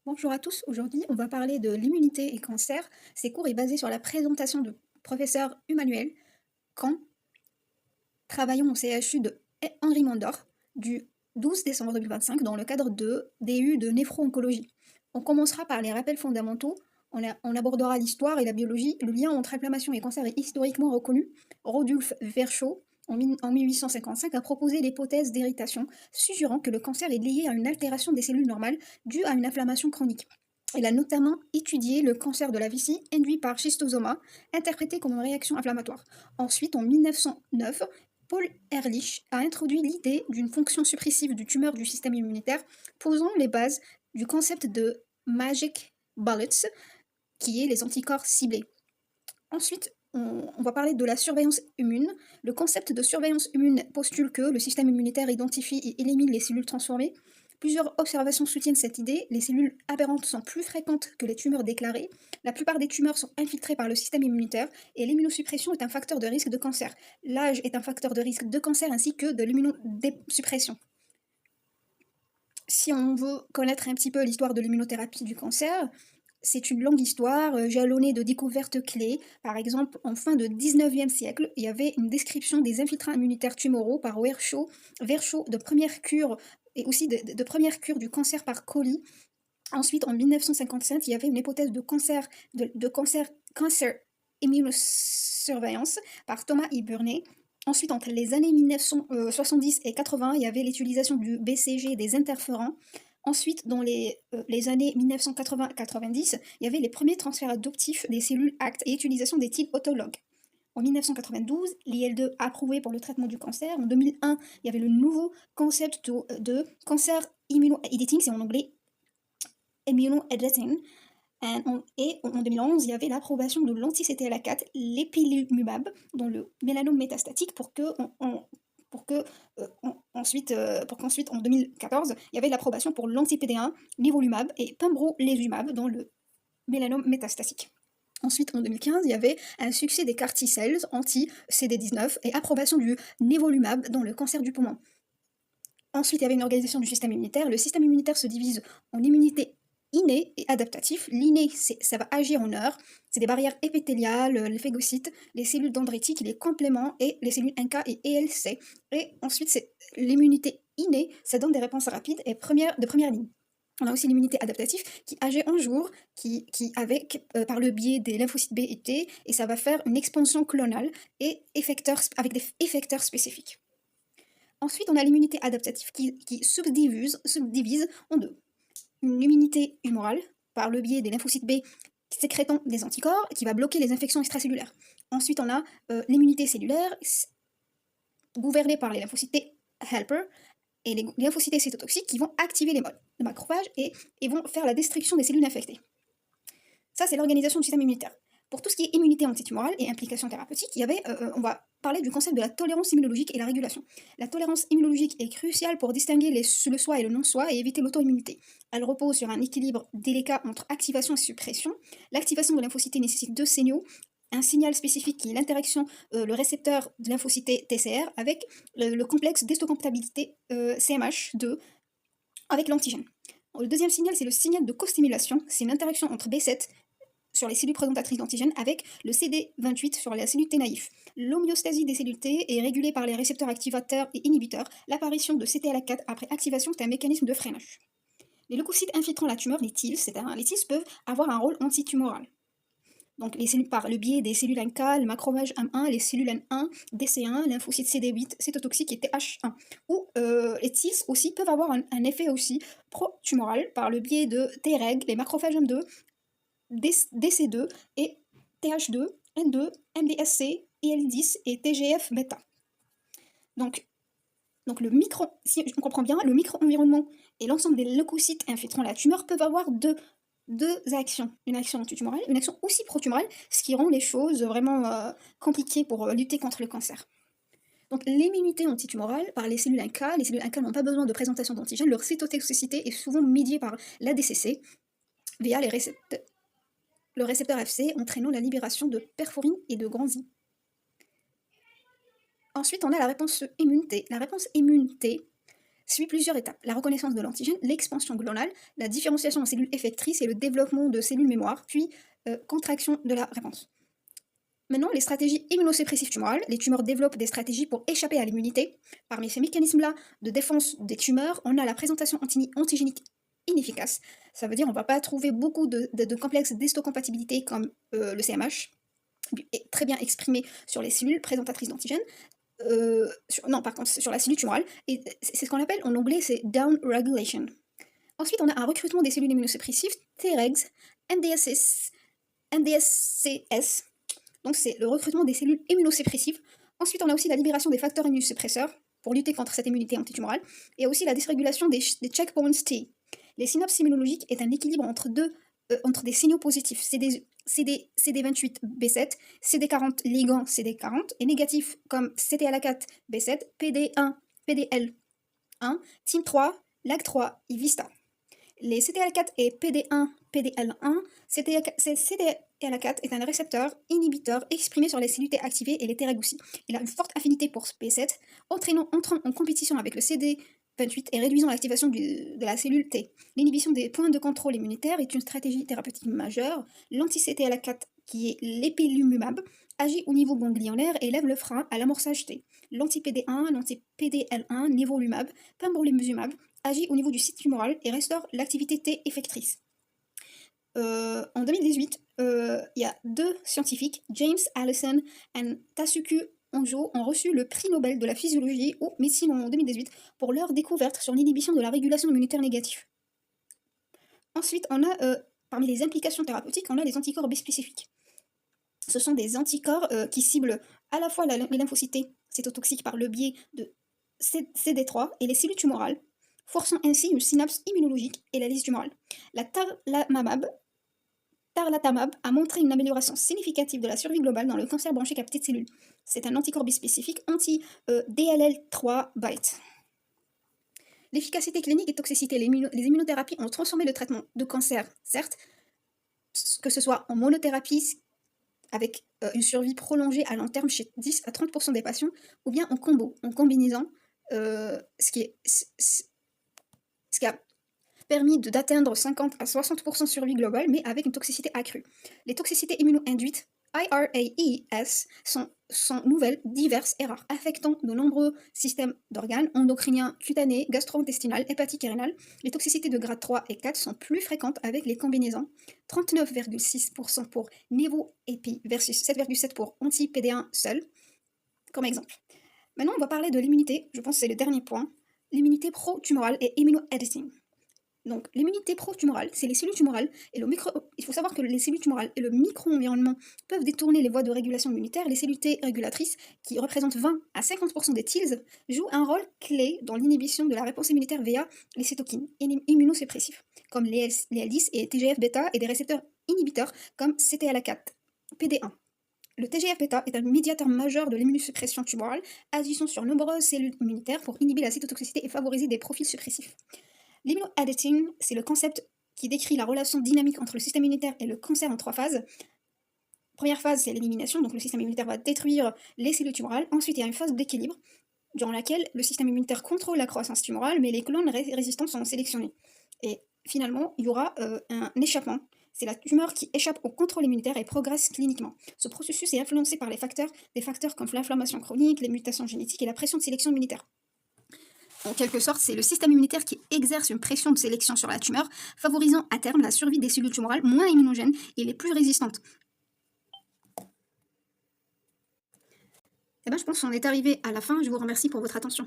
Bonjour à tous, aujourd'hui on va parler de l'immunité et cancer. Ce cours est basé sur la présentation de professeur Emmanuel Kant, travaillant au CHU de Henri Mandor, du 12 décembre 2025 dans le cadre de DU de néphro-oncologie. On commencera par les rappels fondamentaux, on abordera l'histoire et la biologie. Le lien entre inflammation et cancer est historiquement reconnu. Rodulphe Virchow, en 1855, a proposé l'hypothèse d'irritation, suggérant que le cancer est lié à une altération des cellules normales due à une inflammation chronique. Il a notamment étudié le cancer de la vessie induit par schistosoma, interprété comme une réaction inflammatoire. Ensuite, en 1909, Paul Ehrlich a introduit l'idée d'une fonction suppressive du tumeur du système immunitaire, posant les bases du concept de magic bullets, qui est les anticorps ciblés. Ensuite, on va parler de la surveillance immune. Le concept de surveillance immune postule que le système immunitaire identifie et élimine les cellules transformées. Plusieurs observations soutiennent cette idée. Les cellules aberrantes sont plus fréquentes que les tumeurs déclarées. La plupart des tumeurs sont infiltrées par le système immunitaire et l'immunosuppression est un facteur de risque de cancer. L'âge est un facteur de risque de cancer ainsi que de l'immunosuppression. Si on veut connaître un petit peu l'histoire de l'immunothérapie du cancer, c'est une longue histoire jalonnée de découvertes clés. Par exemple, en fin de 19e siècle, il y avait une description des infiltrats immunitaires tumoraux par Virchow de première cure et aussi de première cure du cancer par colis. Ensuite, en 1955, il y avait une hypothèse de cancer immunosurveillance par Thomas E. Burney. Ensuite, entre les années 1970 et 80, il y avait l'utilisation du BCG et des interférents. Ensuite, dans les années 1980-90, il y avait les premiers transferts adoptifs des cellules ACT et utilisation des types autologues. En 1992, l'IL-2 approuvé pour le traitement du cancer. En 2001, il y avait le nouveau concept de cancer immunoediting, c'est en anglais immunoediting. Et en 2011, il y avait l'approbation de l'anti-CTLA4, l'ipilimumab, dans le mélanome métastatique ensuite, en 2014, il y avait l'approbation pour l'anti-PD1, nivolumab et pembrolizumab dans le mélanome métastatique. Ensuite, en 2015, il y avait un succès des CAR T-cells anti-CD19 et approbation du nivolumab dans le cancer du poumon. Ensuite, il y avait une organisation du système immunitaire. Le système immunitaire se divise en immunité innée et adaptatif. L'inné, ça va agir en heure. C'est des barrières épithéliales, les phagocytes, les cellules dendritiques, les compléments et les cellules NK et ELC. Et ensuite, c'est l'immunité innée, ça donne des réponses rapides et de première ligne. On a aussi l'immunité adaptative qui agit en jour, par le biais des lymphocytes B et T, et ça va faire une expansion clonale et avec des effecteurs spécifiques. Ensuite, on a l'immunité adaptative qui subdivise en deux. Une immunité humorale, par le biais des lymphocytes B sécrétant des anticorps, qui va bloquer les infections extracellulaires. Ensuite, on a l'immunité cellulaire, gouvernée par les lymphocytes T helper, et les lymphocytes cytotoxiques qui vont activer les macrophages et vont faire la destruction des cellules infectées. Ça, c'est l'organisation du système immunitaire. Pour tout ce qui est immunité antitumorale et implication thérapeutique, on va parler du concept de la tolérance immunologique et la régulation. La tolérance immunologique est cruciale pour distinguer le soi et le non-soi et éviter l'auto-immunité. Elle repose sur un équilibre délicat entre activation et suppression. L'activation de lymphocytes nécessite deux signaux. Un signal spécifique qui est l'interaction, le récepteur de lymphocytes TCR avec le complexe d'histocompatibilité CMH2 avec l'antigène. Le deuxième signal, c'est le signal de co-stimulation. C'est une interaction entre B7 sur les cellules présentatrices d'antigènes avec le CD28 sur la cellule T naïf. L'homéostasie des cellules T est régulée par les récepteurs activateurs et inhibiteurs. L'apparition de CTLA4 après activation est un mécanisme de freinage. Les leucocytes infiltrant la tumeur, les TILs, les TILs peuvent avoir un rôle antitumoral. Donc les cellules par le biais des cellules NK, le macrophage M1, les cellules N1, DC1, lymphocytes CD8, cytotoxiques et TH1. Ou les TILs aussi peuvent avoir un effet aussi pro-tumoral par le biais de Treg, les macrophages M2, DC2 et TH2, N2, MDSC, IL10 et TGF-bêta. Donc si on comprend bien, le micro-environnement et l'ensemble des leucocytes infiltrant la tumeur peuvent avoir deux actions, une action antitumorale, une action aussi protumorale, ce qui rend les choses vraiment compliquées pour lutter contre le cancer. Donc l'immunité antitumorale par les cellules NK n'ont pas besoin de présentation d'antigènes, leur cytotoxicité est souvent médiée par l'ADCC via le récepteur FC entraînant la libération de perforine et de grands I. Ensuite, on a la réponse immunité. La réponse immunité, suit plusieurs étapes. La reconnaissance de l'antigène, l'expansion globale, la différenciation en cellules effectrices et le développement de cellules mémoire, puis contraction de la réponse. Maintenant, les stratégies immunosuppressives tumorales. Les tumeurs développent des stratégies pour échapper à l'immunité. Parmi ces mécanismes-là de défense des tumeurs, on a la présentation antigénique inefficace. Ça veut dire qu'on ne va pas trouver beaucoup de complexes d'histocompatibilité comme le CMH, très bien exprimé sur les cellules présentatrices d'antigènes. Non, par contre, sur la cellule tumorale. Et c'est ce qu'on appelle en anglais, c'est down regulation. Ensuite, on a un recrutement des cellules immunosuppressives, Tregs, NDSCS. Donc, c'est le recrutement des cellules immunosuppressives. Ensuite, on a aussi la libération des facteurs immunosuppresseurs pour lutter contre cette immunité antitumorale. Et aussi la dysrégulation des checkpoints T. Les synapses immunologiques est un équilibre entre des signaux positifs, CD28B7, CD40 ligand CD40, et négatifs comme CTLA4 B7, PD1, PDL1, TIM3, LAG3 et VISTA. Les CTLA4 et PD1, PDL1, CTLA4 est un récepteur inhibiteur exprimé sur les cellules T activées et les Treg aussi. Il a une forte affinité pour B7, entrant en compétition avec le CD28 et réduisant l'activation de la cellule T. L'inhibition des points de contrôle immunitaire est une stratégie thérapeutique majeure. L'anti-CTLA4, qui est l'ipilimumab, agit au niveau ganglionnaire et lève le frein à l'amorçage T. L'anti-PD1, l'anti-PDL1, nivolumab, pembrolizumab, agit au niveau du site tumoral et restaure l'activité T effectrice. En 2018, il y a deux scientifiques, James Allison et Tasuku Honjo, ont reçu le prix Nobel de la physiologie ou médecine en 2018 pour leur découverte sur l'inhibition de la régulation immunitaire négative. Ensuite, on a, parmi les implications thérapeutiques, on a les anticorps bispécifiques. Ce sont des anticorps qui ciblent à la fois les lymphocytes T cytotoxiques par le biais de CD3 et les cellules tumorales, forçant ainsi une synapse immunologique et la lyse tumorale. La tarlatamab a montré une amélioration significative de la survie globale dans le cancer bronchique à petites cellules. C'est un anticorps bispécifique anti-DLL3 BiTE. L'efficacité clinique et toxicité, les immunothérapies ont transformé le traitement de cancer, certes, que ce soit en monothérapie avec une survie prolongée à long terme chez 10 à 30% des patients, ou bien en combo, en combinaison, ce qui a permis d'atteindre 50 à 60% de survie globale, mais avec une toxicité accrue. Les toxicités immuno-induites, IRAES, sont nouvelles, diverses et rares, affectant de nombreux systèmes d'organes, endocriniens, cutanés, gastro-intestinales, hépatiques et rénales. Les toxicités de grade 3 et 4 sont plus fréquentes avec les combinaisons, 39,6% pour nivo-épi versus 7,7% pour anti-PD1 seul, comme exemple. Maintenant, on va parler de l'immunité, je pense que c'est le dernier point, l'immunité pro-tumorale et immunoediting. Donc, l'immunité pro-tumorale, c'est les cellules tumorales et il faut savoir que les cellules tumorales et le micro-environnement peuvent détourner les voies de régulation immunitaire. Les cellules T régulatrices, qui représentent 20 à 50% des TILs, jouent un rôle clé dans l'inhibition de la réponse immunitaire via les cytokines immunosuppressifs, comme les L10 et TGF-bêta, et des récepteurs inhibiteurs comme CTLA4, PD1. Le TGF-bêta est un médiateur majeur de l'immunosuppression tumorale, agissant sur nombreuses cellules immunitaires pour inhiber la cytotoxicité et favoriser des profils suppressifs. L'immunoediting, c'est le concept qui décrit la relation dynamique entre le système immunitaire et le cancer en 3 phases. Première phase, c'est l'élimination, donc le système immunitaire va détruire les cellules tumorales. Ensuite, il y a une phase d'équilibre, durant laquelle le système immunitaire contrôle la croissance tumorale, mais les clones résistants sont sélectionnés. Et finalement, il y aura un échappement. C'est la tumeur qui échappe au contrôle immunitaire et progresse cliniquement. Ce processus est influencé par des facteurs comme l'inflammation chronique, les mutations génétiques et la pression de sélection immunitaire. En quelque sorte, c'est le système immunitaire qui exerce une pression de sélection sur la tumeur, favorisant à terme la survie des cellules tumorales moins immunogènes et les plus résistantes. Je pense qu'on est arrivé à la fin. Je vous remercie pour votre attention.